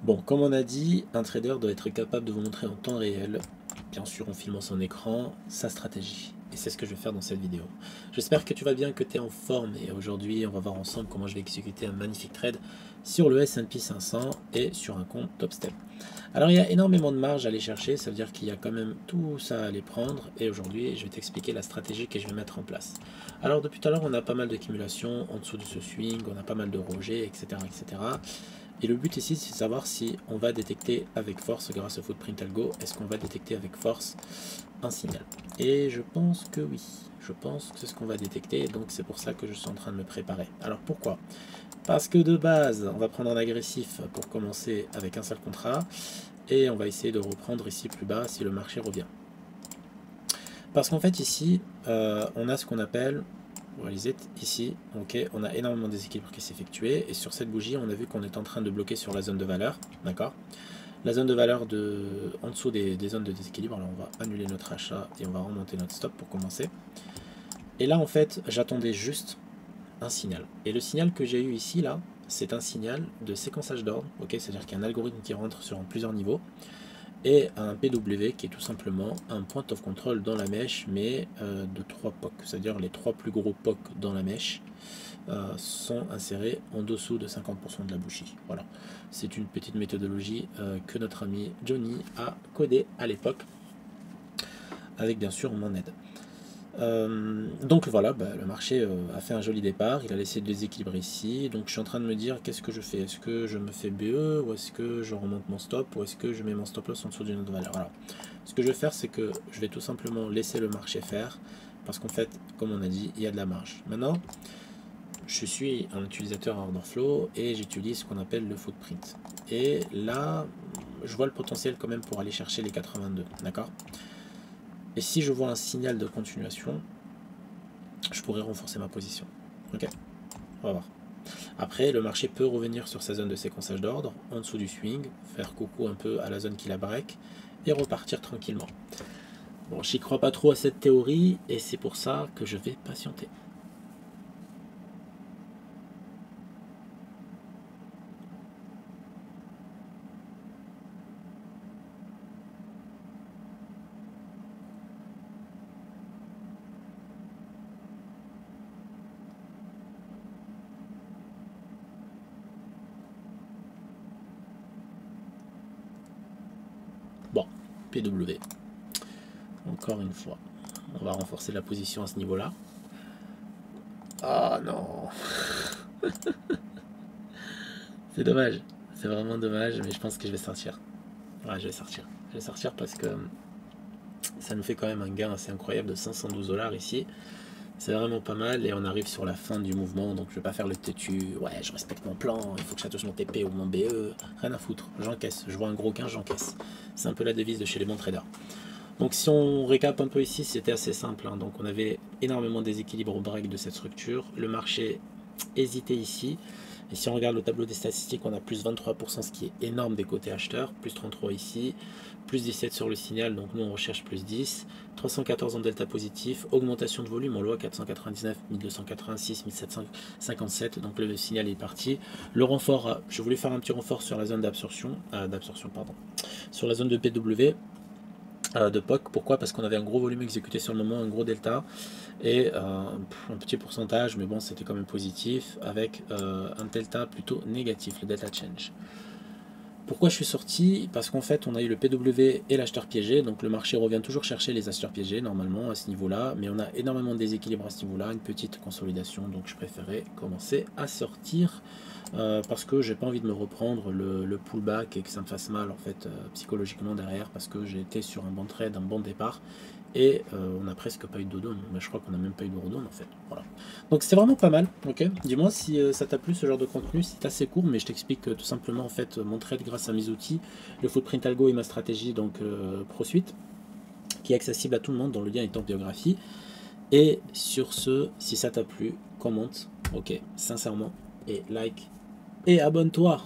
Bon, comme on a dit, un trader doit être capable de vous montrer en temps réel, bien sûr en filmant son écran, sa stratégie. Et c'est ce que je vais faire dans cette vidéo. J'espère que tu vas bien, que tu es en forme. Et aujourd'hui, on va voir ensemble comment je vais exécuter un magnifique trade sur le S&P 500 et sur un compte Topstep. Alors, il y a énormément de marge à aller chercher. Ça veut dire qu'il y a quand même tout ça à aller prendre. Et aujourd'hui, je vais t'expliquer la stratégie que je vais mettre en place. Alors, depuis tout à l'heure, on a pas mal d'accumulations en dessous de ce swing. On a pas mal de rejets, etc., etc. Et le but ici, c'est de savoir si on va détecter avec force, grâce au Footprint Algo, est-ce qu'on va détecter avec force un signal. Et je pense que oui, je pense que c'est ce qu'on va détecter, donc c'est pour ça que je suis en train de me préparer. Alors pourquoi? Parce que de base, on va prendre un agressif pour commencer avec un seul contrat, et on va essayer de reprendre ici plus bas si le marché revient. Parce qu'en fait ici, on a ce qu'on appelle... Ici, ok, on a énormément de déséquilibre qui s'est effectué et sur cette bougie, on a vu qu'on est en train de bloquer sur la zone de valeur, d'accord. La zone de valeur en dessous des zones de déséquilibre. Alors on va annuler notre achat et on va remonter notre stop pour commencer. Et là, en fait, j'attendais juste un signal. Et le signal que j'ai eu ici, là, c'est un signal de séquençage d'ordre, ok, c'est-à-dire qu'il y a un algorithme qui rentre sur plusieurs niveaux. Et un PW qui est tout simplement un point of control dans la mèche, mais de 3 POC, c'est-à-dire les 3 plus gros POC dans la mèche sont insérés en dessous de 50% de la bougie. Voilà, c'est une petite méthodologie que notre ami Johnny a codée à l'époque, avec bien sûr mon aide. Donc voilà, le marché a fait un joli départ, il a laissé le déséquilibre ici, donc je suis en train de me dire qu'est-ce que je fais, est-ce que je me fais BE, ou est-ce que je remonte mon stop, ou est-ce que je mets mon stop loss en dessous d'une autre valeur. Alors, ce que je vais faire, c'est que je vais tout simplement laisser le marché faire, parce qu'en fait, comme on a dit, il y a de la marge. Maintenant, je suis un utilisateur order flow, et j'utilise ce qu'on appelle le footprint. Et là, je vois le potentiel quand même pour aller chercher les 82, d'accord ? Et si je vois un signal de continuation, je pourrais renforcer ma position. Ok, on va voir. Après, le marché peut revenir sur sa zone de séquençage d'ordre, en dessous du swing, faire coucou un peu à la zone qui la break, et repartir tranquillement. Bon, j'y crois pas trop à cette théorie, et c'est pour ça que je vais patienter. Bon, PW. Encore une fois, on va renforcer la position à ce niveau-là. Ah non. C'est dommage, c'est vraiment dommage, mais je pense que je vais sortir. Ouais, je vais sortir. Je vais sortir parce que ça nous fait quand même un gain assez incroyable de 512 $ ici. C'est vraiment pas mal et on arrive sur la fin du mouvement, donc je vais pas faire le têtu. Ouais, je respecte mon plan, il faut que ça touche mon TP ou mon BE. Rien à foutre, j'encaisse. Je vois un gros gain, j'encaisse. C'est un peu la devise de chez les bons traders. Donc si on récap un peu ici, c'était assez simple. Hein. Donc on avait énormément de déséquilibre au break de cette structure. Le marché hésitait ici. Et si on regarde le tableau des statistiques, on a plus 23%, ce qui est énorme des côtés acheteurs. Plus 33 ici, plus 17 sur le signal, donc nous on recherche plus 10. 314 en delta positif, augmentation de volume, on le voit 499, 1286, 1757, donc le signal est parti. Le renfort, je voulais faire un petit renfort sur la zone d'absorption, sur la zone de PW. De POC, pourquoi? Parce qu'on avait un gros volume exécuté sur le moment, un gros delta et un petit pourcentage, mais bon c'était quand même positif avec un delta plutôt négatif, le delta change. Pourquoi je suis sorti? Parce qu'en fait on a eu le PW et l'acheteur piégé, donc le marché revient toujours chercher les acheteurs piégés normalement à ce niveau là, mais on a énormément de déséquilibre à ce niveau là, une petite consolidation, donc je préférais commencer à sortir parce que j'ai pas envie de me reprendre le pullback et que ça me fasse mal en fait psychologiquement derrière, parce que j'ai été sur un bon trade, un bon départ et on n'a presque pas eu de dodo, mais je crois qu'on n'a même pas eu de redon en fait. Voilà. Donc c'est vraiment pas mal, ok. Dis-moi si ça t'a plu ce genre de contenu, c'est assez court, mais je t'explique tout simplement en fait mon trade grâce à mes outils, le Footprint Algo et ma stratégie donc ProSuite, qui est accessible à tout le monde, dont le lien est en biographie. Et sur ce, si ça t'a plu, commente, ok, sincèrement, et like, et abonne-toi.